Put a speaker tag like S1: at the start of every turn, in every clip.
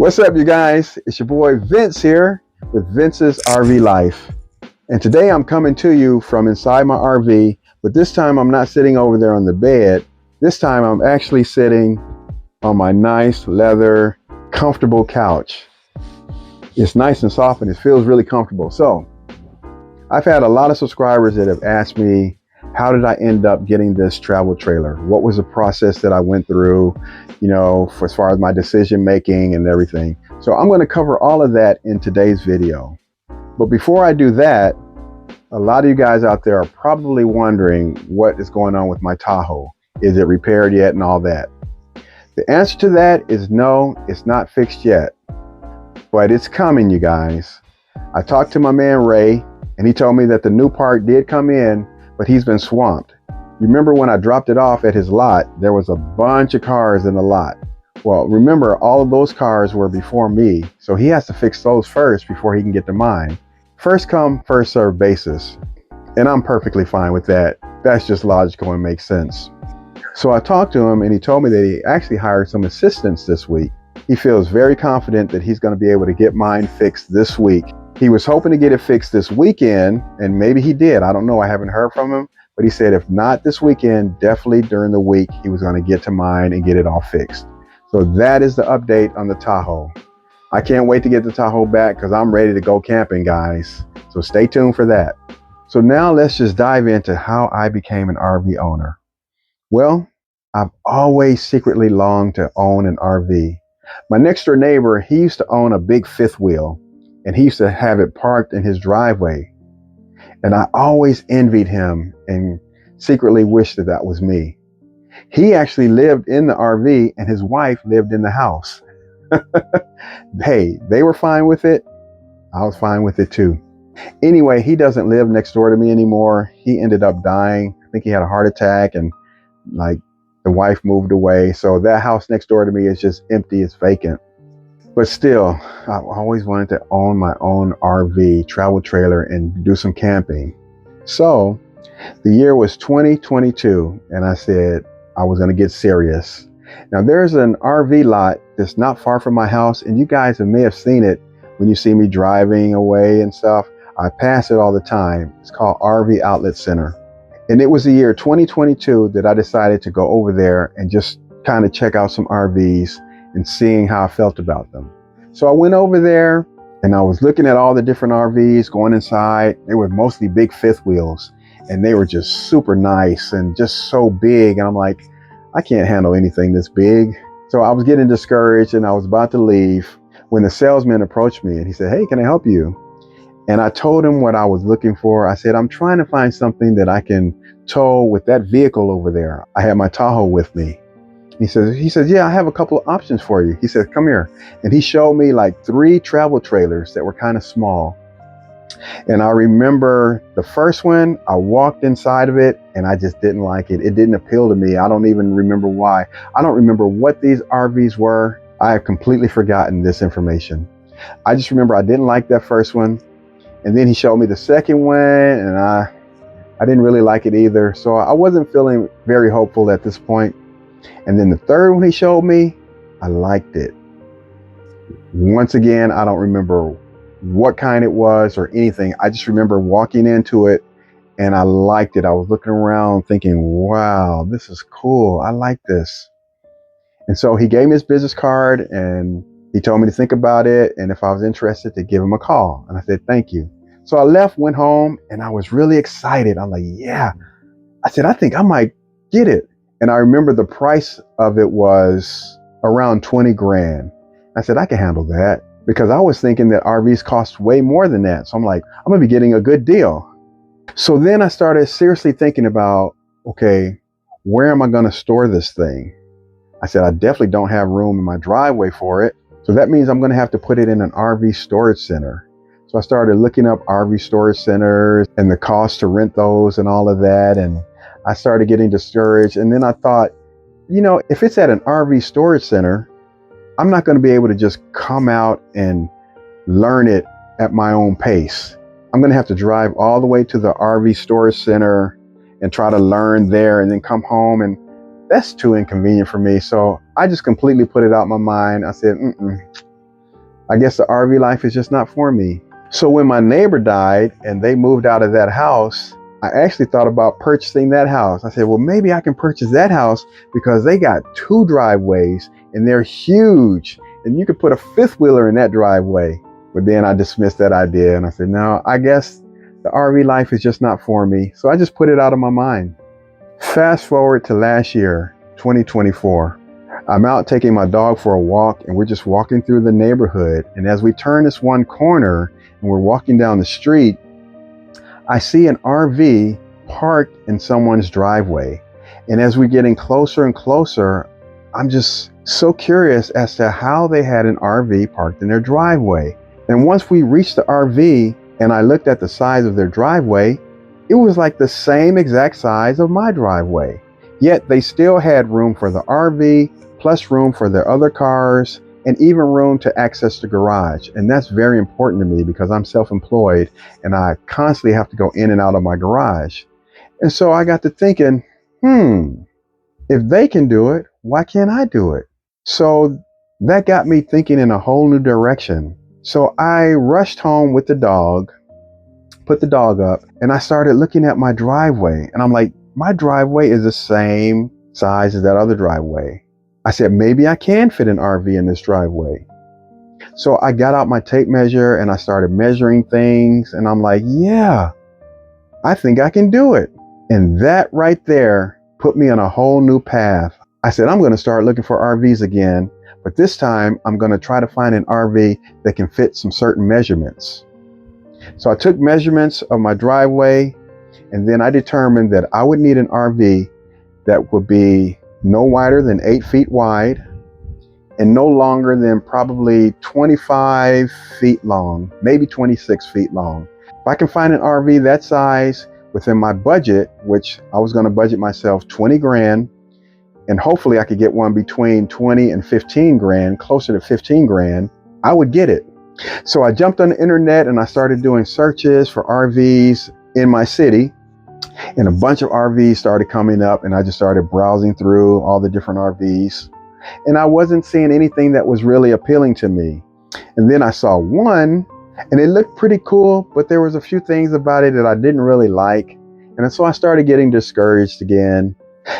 S1: What's up, you guys? It's your boy Vince here with Vince's RV Life. And today I'm coming to you from inside my RV, but this time I'm not sitting over there on the bed. This time I'm actually sitting on my nice leather, comfortable couch. It's nice and soft and it feels really comfortable. So I've had a lot of subscribers that have asked me, how did I end up getting this travel trailer? What was the process that I went through, for as far as my decision making and everything. So I'm going to cover all of that in today's video. But before I do that, a lot of you guys out there are probably wondering what is going on with my Tahoe. Is it repaired yet and all that? The answer to that is no, it's not fixed yet, but it's coming, you guys. I talked to my man Ray and he told me that the new part did come in, but he's been swamped. You remember when I dropped it off at his lot, there was a bunch of cars in the lot. Well, remember, all of those cars were before me, so he has to fix those first before he can get to mine. First come, first served basis. And I'm perfectly fine with that. That's just logical and makes sense. So I talked to him and he told me that he actually hired some assistants this week. He feels very confident that he's going to be able to get mine fixed this week. He was hoping to get it fixed this weekend, and maybe he did. I don't know. I haven't heard from him, but he said if not this weekend, definitely during the week, he was going to get to mine and get it all fixed. So that is the update on the Tahoe. I can't wait to get the Tahoe back because I'm ready to go camping, guys. So stay tuned for that. So now let's just dive into how I became an RV owner. Well, I've always secretly longed to own an RV. My next door neighbor, he used to own a big fifth wheel, and he used to have it parked in his driveway. And I always envied him and secretly wished that that was me. He actually lived in the RV and his wife lived in the house. Hey, they were fine with it. I was fine with it too. Anyway, he doesn't live next door to me anymore. He ended up dying. I think he had a heart attack and the wife moved away. So that house next door to me is just empty. It's vacant. But still, I've always wanted to own my own RV, travel trailer, and do some camping. So the year was 2022, and I said I was going to get serious. Now there's an RV lot that's not far from my house, and you guys may have seen it when you see me driving away and stuff. I pass it all the time. It's called RV Outlet Center. And it was the year 2022 that I decided to go over there and just kind of check out some RVs and seeing how I felt about them. So I went over there and I was looking at all the different RVs, going inside. They were mostly big fifth wheels and they were just super nice and just so big. And I'm like, I can't handle anything this big. So I was getting discouraged and I was about to leave when the salesman approached me and he said, "Hey, can I help you?" And I told him what I was looking for. I said, "I'm trying to find something that I can tow with that vehicle over there." I had my Tahoe with me. He says, "Yeah, I have a couple of options for you." He said, "Come here." And he showed me like 3 travel trailers that were kind of small. And I remember the first one, I walked inside of it and I just didn't like it. It didn't appeal to me. I don't even remember why. I don't remember what these RVs were. I have completely forgotten this information. I just remember I didn't like that first one. And then he showed me the second one and I didn't really like it either. So I wasn't feeling very hopeful at this point. And then the third one he showed me, I liked it. Once again, I don't remember what kind it was or anything. I just remember walking into it and I liked it. I was looking around thinking, wow, this is cool. I like this. And so he gave me his business card and he told me to think about it. And if I was interested, to give him a call. And I said, thank you. So I left, went home, and I was really excited. I'm like, yeah. I said, I think I might get it. And I remember the price of it was around 20 grand. I said, I can handle that because I was thinking that RVs cost way more than that. So I'm like, I'm gonna be getting a good deal. So then I started seriously thinking about, okay, where am I gonna store this thing? I said, I definitely don't have room in my driveway for it. So that means I'm gonna have to put it in an RV storage center. So I started looking up RV storage centers and the cost to rent those and all of that. And I started getting discouraged. And then I thought, if it's at an RV storage center, I'm not going to be able to just come out and learn it at my own pace. I'm going to have to drive all the way to the RV storage center and try to learn there and then come home. And that's too inconvenient for me. So I just completely put it out of my mind. I said, I guess the RV life is just not for me. So when my neighbor died and they moved out of that house, I actually thought about purchasing that house. I said, well, maybe I can purchase that house because they got 2 driveways and they're huge. And you could put a 5th wheeler in that driveway. But then I dismissed that idea and I said, no, I guess the RV life is just not for me. So I just put it out of my mind. Fast forward to last year, 2024. I'm out taking my dog for a walk and we're just walking through the neighborhood. And as we turn this one corner and we're walking down the street, I see an RV parked in someone's driveway. And as we're getting closer and closer, I'm just so curious as to how they had an RV parked in their driveway. And once we reached the RV and I looked at the size of their driveway, it was like the same exact size of my driveway. Yet they still had room for the RV, plus room for their other cars, and even room to access the garage. And that's very important to me because I'm self-employed and I constantly have to go in and out of my garage. And so I got to thinking, if they can do it, why can't I do it? So that got me thinking in a whole new direction. So I rushed home with the dog, put the dog up, and I started looking at my driveway. And I'm like, my driveway is the same size as that other driveway. I said, maybe I can fit an RV in this driveway. So I got out my tape measure and I started measuring things. And I'm like, yeah, I think I can do it. And that right there put me on a whole new path. I said, I'm going to start looking for RVs again. But this time I'm going to try to find an RV that can fit some certain measurements. So I took measurements of my driveway, and then I determined that I would need an RV that would be no wider than 8 feet wide and no longer than probably 25 feet long, maybe 26 feet long. If I can find an RV that size within my budget, which I was going to budget myself 20 grand, and hopefully I could get one between 20 and 15 grand, closer to 15 grand, I would get it. So I jumped on the internet and I started doing searches for RVs in my city, and a bunch of RVs started coming up, and I just started browsing through all the different RVs, and I wasn't seeing anything that was really appealing to me. And then I saw one and it looked pretty cool, but there was a few things about it that I didn't really like. And so I started getting discouraged again.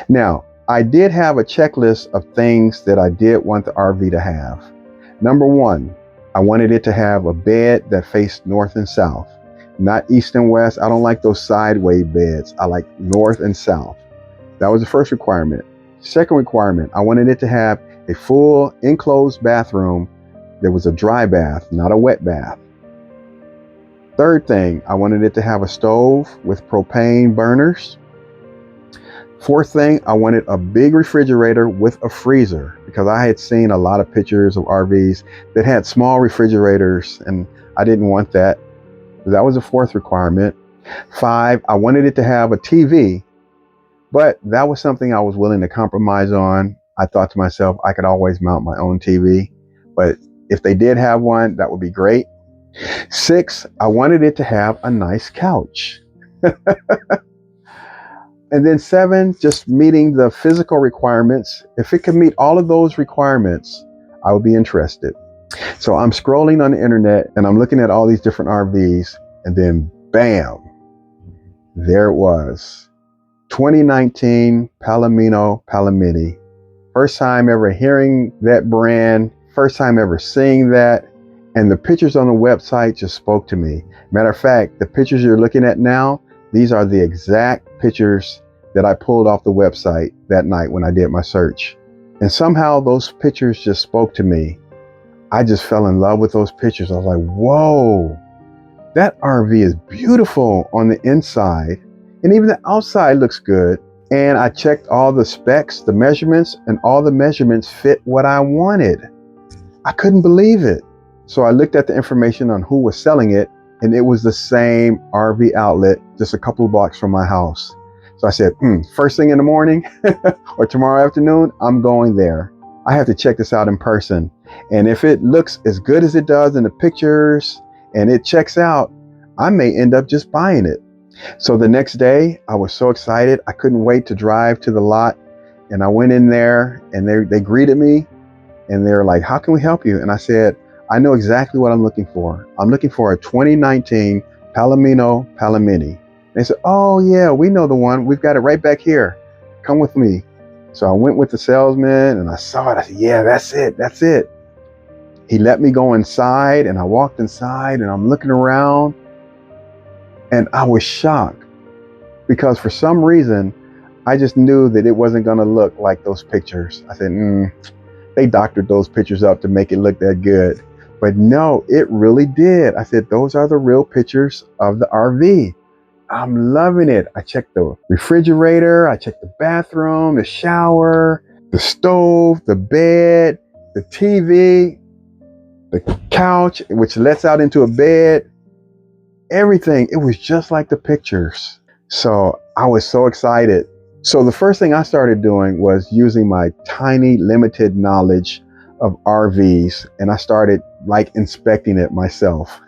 S1: Now, I did have a checklist of things that I did want the RV to have. Number 1, I wanted it to have a bed that faced north and south, not east and west. I don't like those sideways beds. I like north and south. That was the first requirement. Second requirement, I wanted it to have a full enclosed bathroom that was a dry bath, not a wet bath. Third thing, I wanted it to have a stove with propane burners. Fourth thing, I wanted a big refrigerator with a freezer, because I had seen a lot of pictures of RVs that had small refrigerators and I didn't want that. That was the fourth requirement. 5, I wanted it to have a TV, but that was something I was willing to compromise on. I thought to myself, I could always mount my own TV, but if they did have one, that would be great. 6, I wanted it to have a nice couch. And then 7, just meeting the physical requirements. If it could meet all of those requirements, I would be interested. So I'm scrolling on the internet and I'm looking at all these different RVs, and then bam, there it was. 2019 Palomino Palomini. First time ever hearing that brand, first time ever seeing that. And the pictures on the website just spoke to me. Matter of fact, the pictures you're looking at now, these are the exact pictures that I pulled off the website that night when I did my search. And somehow those pictures just spoke to me. I just fell in love with those pictures. I was like, whoa, that RV is beautiful on the inside. And even the outside looks good. And I checked all the specs, the measurements, and all the measurements fit what I wanted. I couldn't believe it. So I looked at the information on who was selling it, and it was the same RV outlet just a couple of blocks from my house. So I said, first thing in the morning or tomorrow afternoon, I'm going there. I have to check this out in person. And if it looks as good as it does in the pictures and it checks out, I may end up just buying it. So the next day, I was so excited. I couldn't wait to drive to the lot. And I went in there and they greeted me and they're like, how can we help you? And I said, I know exactly what I'm looking for. I'm looking for a 2019 Palomino Palomini. They said, oh yeah, we know the one. We've got it right back here. Come with me. So I went with the salesman and I saw it. I said, yeah, that's it. That's it. He let me go inside and I walked inside and I'm looking around and I was shocked because for some reason, I just knew that it wasn't going to look like those pictures. I said, they doctored those pictures up to make it look that good. But no, it really did. I said, those are the real pictures of the RV. I'm loving it. I checked the refrigerator, I checked the bathroom, the shower, the stove, the bed, the TV, the couch, which lets out into a bed, everything. It was just like the pictures. So I was so excited. So the first thing I started doing was using my tiny, limited knowledge of RVs, and I started like inspecting it myself,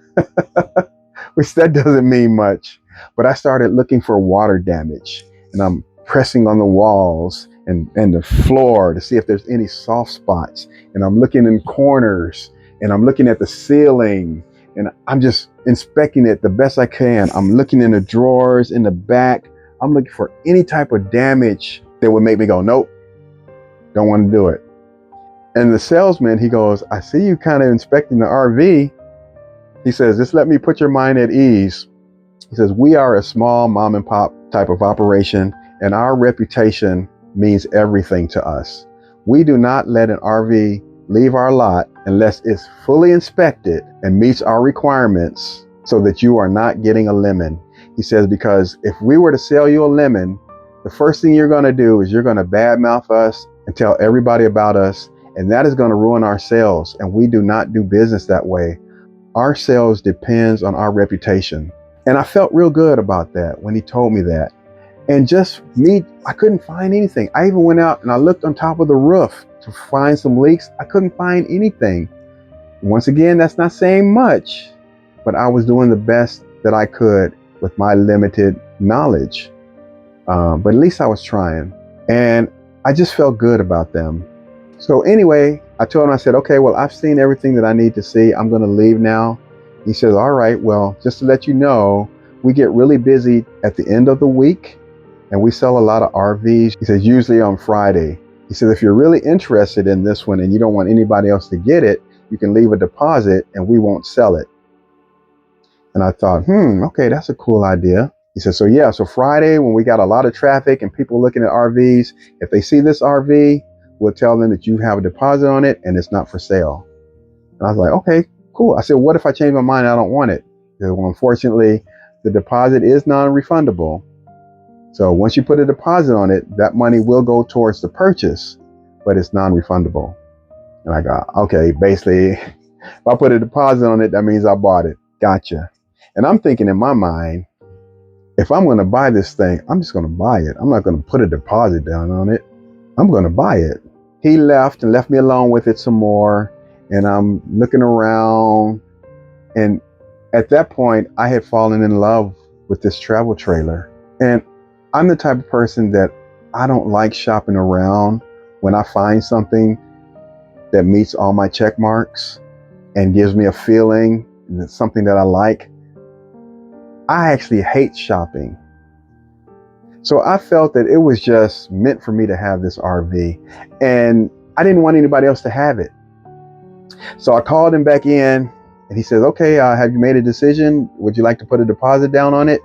S1: which that doesn't mean much. But I started looking for water damage, and I'm pressing on the walls and the floor to see if there's any soft spots. And I'm looking in corners, and I'm looking at the ceiling, and I'm just inspecting it the best I can. I'm looking in the drawers, in the back. I'm looking for any type of damage that would make me go, nope, don't want to do it. And the salesman, he goes, I see you kind of inspecting the RV. He says, just let me put your mind at ease. He says, we are a small mom and pop type of operation, and our reputation means everything to us. We do not let an RV leave our lot unless it's fully inspected and meets our requirements so that you are not getting a lemon. He says, because if we were to sell you a lemon, the first thing you're going to do is you're going to badmouth us and tell everybody about us, and that is going to ruin our sales. And we do not do business that way. Our sales depends on our reputation. And I felt real good about that when he told me that. And just me, I couldn't find anything. I even went out and I looked on top of the roof to find some leaks. I couldn't find anything. Once again, that's not saying much, but I was doing the best that I could with my limited knowledge. But at least I was trying. And I just felt good about them. So anyway, I told him, I said, okay, well, I've seen everything that I need to see. I'm going to leave now. He says, all right, well, just to let you know, we get really busy at the end of the week and we sell a lot of RVs. He says, usually on Friday. He says, if you're really interested in this one and you don't want anybody else to get it, you can leave a deposit and we won't sell it. And I thought, okay, that's a cool idea. He said, so yeah, so Friday when we got a lot of traffic and people looking at RVs, if they see this RV, we'll tell them that you have a deposit on it and it's not for sale. And I was like, okay, cool. I said, what if I change my mind and I don't want it? He said, well, unfortunately, the deposit is non-refundable. So once you put a deposit on it, that money will go towards the purchase, but it's non-refundable. And I go, okay, basically, if I put a deposit on it, that means I bought it. Gotcha. And I'm thinking in my mind, if I'm going to buy this thing, I'm just going to buy it. I'm not going to put a deposit down on it. I'm going to buy it. He left and left me alone with it some more. And I'm looking around. And at that point, I had fallen in love with this travel trailer. And I'm the type of person that I don't like shopping around. When I find something that meets all my check marks and gives me a feeling and it's something that I like, I actually hate shopping. So I felt that it was just meant for me to have this RV, and I didn't want anybody else to have it. So I called him back in and he says, okay, have you made a decision? Would you like to put a deposit down on it?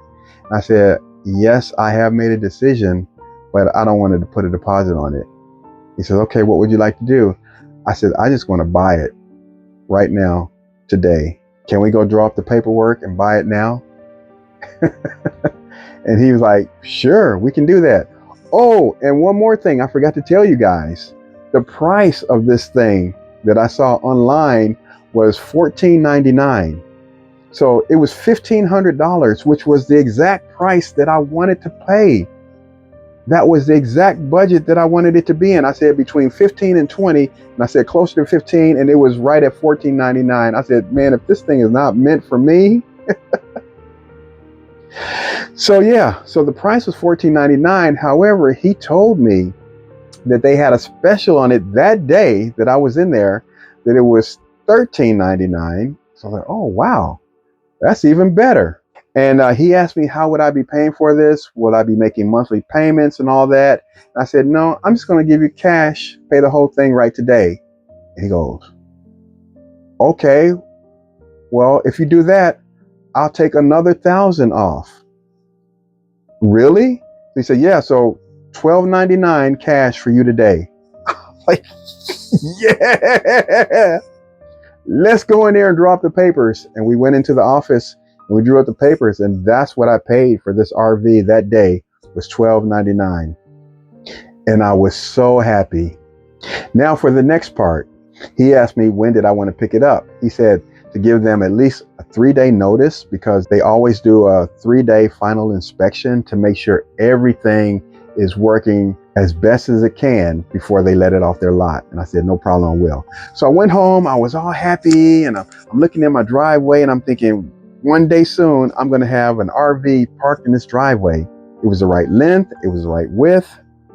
S1: And I said, yes, I have made a decision, but I don't want to put a deposit on it. He says, okay, what would you like to do? I said, I just want to buy it right now, today. Can we go draw up the paperwork and buy it now? And he was like, sure, we can do that. Oh, and one more thing I forgot to tell you guys. The price of this thing that I saw online was $14.99. So it was $1,500, which was the exact price that I wanted to pay. That was the exact budget that I wanted it to be in. I said between 15 and 20, and I said closer to 15, and it was right at $14.99. I said, man, if this thing is not meant for me. So yeah, so the price was $14.99. However, he told me that they had a special on it that day that I was in there, that it was $13.99. So I was like, oh, wow, that's even better. And he asked me, how would I be paying for this? Will I be making monthly payments and all that? And I said, no, I'm just going to give you cash, pay the whole thing right today. And he goes, okay, well, if you do that, I'll take another 1,000 off. Really? He said, yeah, so $12.99 cash for you today. Like, yeah, let's go in there and draw up the papers. And we went into the office and we drew up the papers, and that's what I paid for this RV that day, was $12.99. And I was so happy. Now for the next part, he asked me when did I want to pick it up. He said to give them at least a 3-day notice, because they always do a 3-day final inspection to make sure everything is working as best as it can before they let it off their lot. And I said, no problem, I will. So I went home, I was all happy, and I'm looking at my driveway and I'm thinking, one day soon, I'm gonna have an RV parked in this driveway. It was the right length, it was the right width,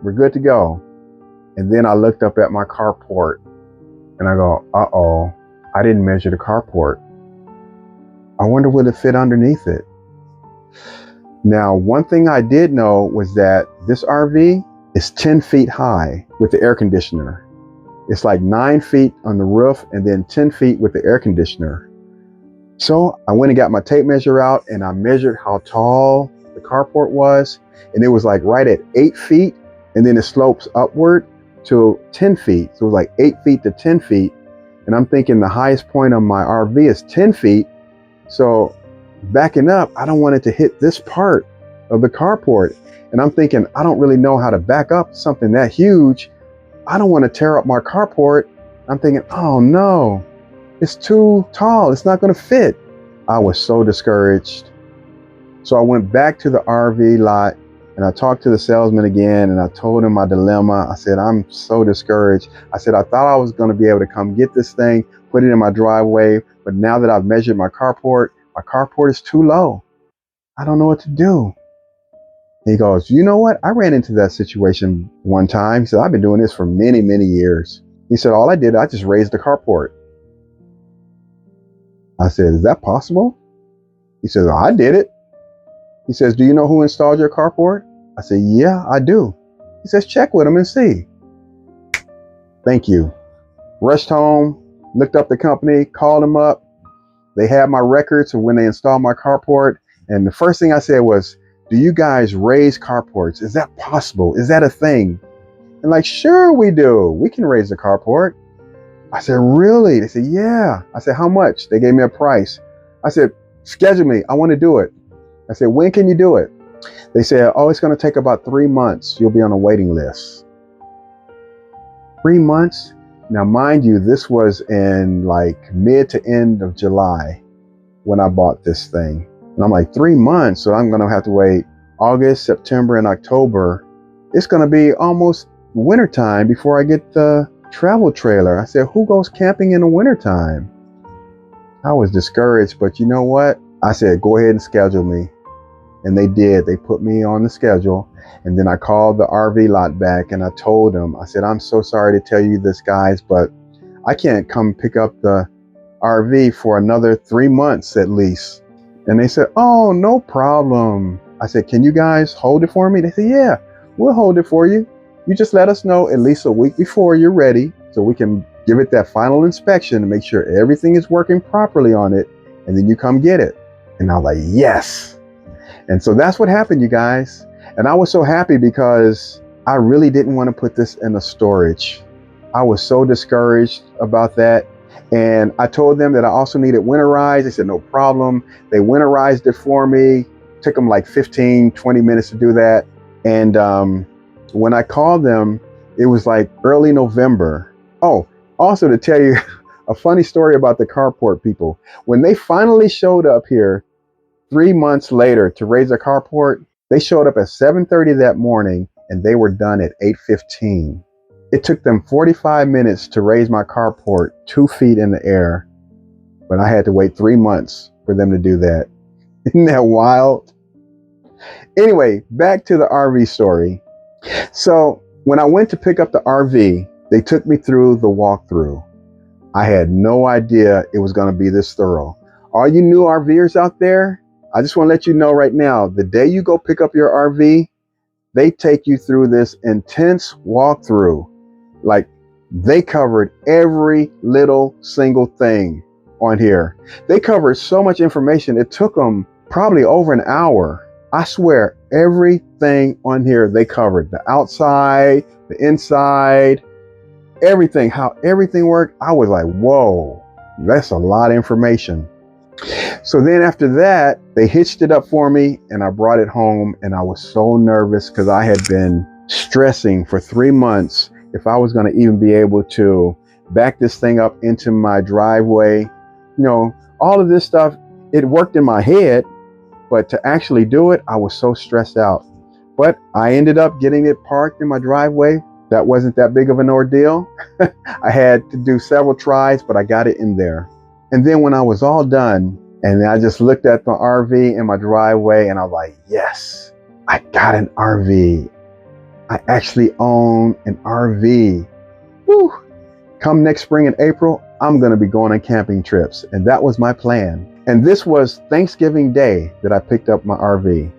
S1: we're good to go. And then I looked up at my carport and I go, uh-oh, I didn't measure the carport. I wonder will it fit underneath it? Now, one thing I did know was that this RV is 10 feet high with the air conditioner. It's like 9 feet on the roof and then 10 feet with the air conditioner. So I went and got my tape measure out and I measured how tall the carport was. And it was like right at 8 feet, and then it slopes upward to 10 feet. So it was like 8 feet to 10 feet. And I'm thinking the highest point on my RV is 10 feet. So backing up, I don't want it to hit this part of the carport. And I'm thinking, I don't really know how to back up something that huge. I don't want to tear up my carport. I'm thinking, oh no, it's too tall. It's not going to fit. I was so discouraged. So I went back to the RV lot and I talked to the salesman again and I told him my dilemma. I said, I'm so discouraged. I said, I thought I was going to be able to come get this thing, put it in my driveway, but now that I've measured my carport is too low. I don't know what to do. He goes, you know what? I ran into that situation one time. He said, I've been doing this for many, many years. He said, all I did, I just raised the carport. I said, is that possible? He says, I did it. He says, do you know who installed your carport? I said, yeah, I do. He says, check with him and see. Thank you. Rushed home, looked up the company, called them up. They had my records of when they installed my carport. And the first thing I said was, do you guys raise carports? Is that possible? Is that a thing? And like, sure we do. We can raise the carport. I said, really? They said, yeah. I said, how much? They gave me a price. I said, schedule me. I want to do it. I said, when can you do it? They said, oh, it's going to take about 3 months. You'll be on a waiting list. 3 months? Now, mind you, this was in like mid to end of July when I bought this thing. And I'm like, 3 months? So I'm going to have to wait August, September, and October. It's going to be almost wintertime before I get the travel trailer. I said, who goes camping in the wintertime? I was discouraged, but you know what? I said, go ahead and schedule me. And they did. They put me on the schedule. And then I called the RV lot back and I told them, I said, I'm so sorry to tell you this, guys, but I can't come pick up the RV for another 3 months at least. And they said, oh, no problem. I said, can you guys hold it for me? They said, yeah, we'll hold it for you. You just let us know at least a week before you're ready so we can give it that final inspection to make sure everything is working properly on it. And then you come get it. And I was like, yes. And so that's what happened, you guys. And I was so happy because I really didn't want to put this in a storage. I was so discouraged about that. And I told them that I also needed winterized. They said, no problem. They winterized it for me. Took them like 15, 20 minutes to do that. And when I called them, it was like early November. Oh, also to tell you a funny story about the carport people. When they finally showed up here 3 months later to raise a carport, they showed up at 7:30 that morning and they were done at 8:15. It took them 45 minutes to raise my carport 2 feet in the air, but I had to wait 3 months for them to do that. Isn't that wild? Anyway, back to the RV story. So when I went to pick up the RV, they took me through the walkthrough. I had no idea it was going to be this thorough. All you new RVers out there, I just want to let you know right now, the day you go pick up your RV, they take you through this intense walkthrough. Like, they covered every little single thing on here. They covered so much information, it took them probably over an hour. I swear, everything on here they covered. The outside, the inside, everything, how everything worked. I was like, whoa, that's a lot of information. So then after that, they hitched it up for me and I brought it home, and I was so nervous because I had been stressing for 3 months if I was going to even be able to back this thing up into my driveway. You know, all of this stuff, it worked in my head, but to actually do it, I was so stressed out. But I ended up getting it parked in my driveway. That wasn't that big of an ordeal. I had to do several tries, but I got it in there. And then when I was all done, and I just looked at the RV in my driveway and I was like, yes, I got an RV. I actually own an RV. Woo. Come next spring and April, I'm going to be going on camping trips. And that was my plan. And this was Thanksgiving Day that I picked up my RV.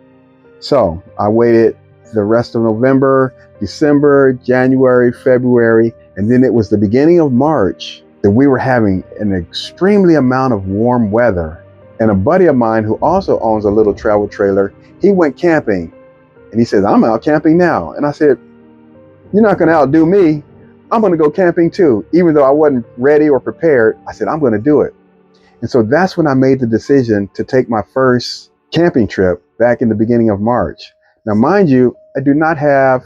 S1: So I waited the rest of November, December, January, February, and then it was the beginning of March that we were having an extremely amount of warm weather. And a buddy of mine who also owns a little travel trailer, he went camping and he says, I'm out camping now. And I said, you're not going to outdo me. I'm going to go camping too. Even though I wasn't ready or prepared, I said, I'm going to do it. And so that's when I made the decision to take my first camping trip back in the beginning of March. Now, mind you, I do not have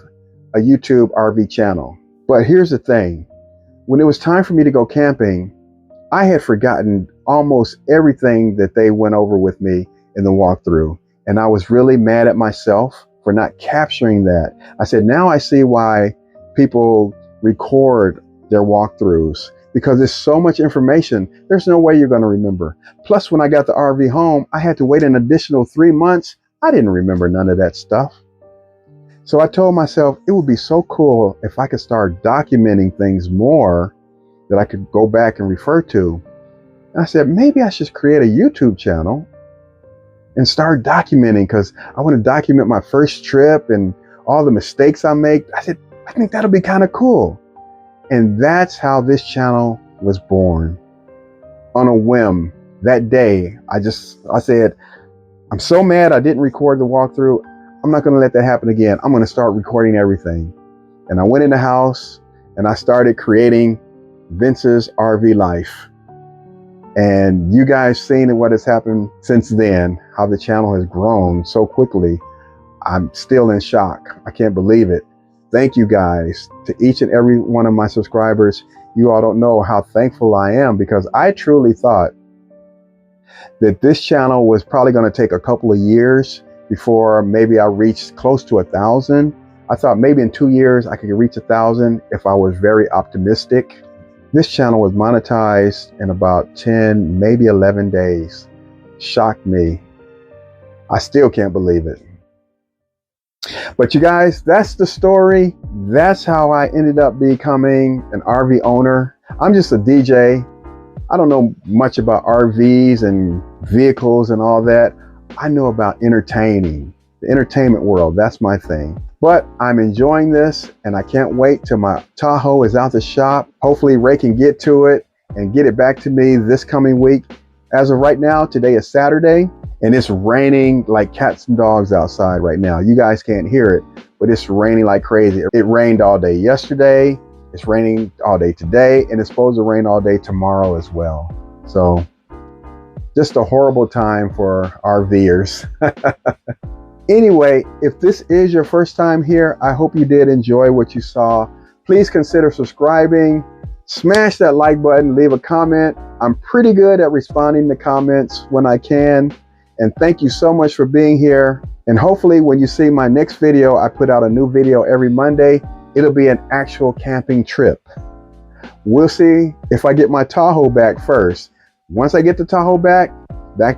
S1: a YouTube RV channel, but here's the thing. When it was time for me to go camping, I had forgotten almost everything that they went over with me in the walkthrough. And I was really mad at myself for not capturing that. I said, now I see why people record their walkthroughs, because there's so much information. There's no way you're going to remember. Plus, when I got the RV home, I had to wait an additional 3 months. I didn't remember none of that stuff. So I told myself it would be so cool if I could start documenting things more that I could go back and refer to. And I said, maybe I should create a YouTube channel and start documenting, because I want to document my first trip and all the mistakes I make. I said, I think that'll be kind of cool. And that's how this channel was born. On a whim, that day, I said, I'm so mad I didn't record the walkthrough. I'm not going to let that happen again. I'm going to start recording everything. And I went in the house and I started creating Vince's RV Life. And you guys seen what has happened since then, how the channel has grown so quickly. I'm still in shock. I can't believe it. Thank you guys to each and every one of my subscribers. You all don't know how thankful I am, because I truly thought that this channel was probably going to take a couple of years before maybe I reached close to 1,000. I thought maybe in 2 years I could reach 1,000 if I was very optimistic. This channel was monetized in about 10, maybe 11 days. Shocked me. I still can't believe it. But you guys, that's the story. That's how I ended up becoming an RV owner. I'm just a DJ. I don't know much about RVs and vehicles and all that. I know about entertaining, the entertainment world. That's my thing. But I'm enjoying this, and I can't wait till my Tahoe is out the shop. Hopefully Ray can get to it and get it back to me this coming week. As of right now, today is Saturday, and it's raining like cats and dogs outside right now. You guys can't hear it, but it's raining like crazy. It rained all day yesterday. It's raining all day today, and it's supposed to rain all day tomorrow as well. So just a horrible time for RVers. Anyway, if this is your first time here, I hope you did enjoy what you saw. Please consider subscribing, smash that like button, leave a comment. I'm pretty good at responding to comments when I can. And thank you so much for being here. And hopefully when you see my next video, I put out a new video every Monday. It'll be an actual camping trip. We'll see if I get my Tahoe back first. Once I get the Tahoe back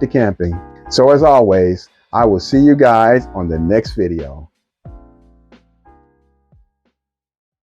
S1: to camping. So as always, I will see you guys on the next video.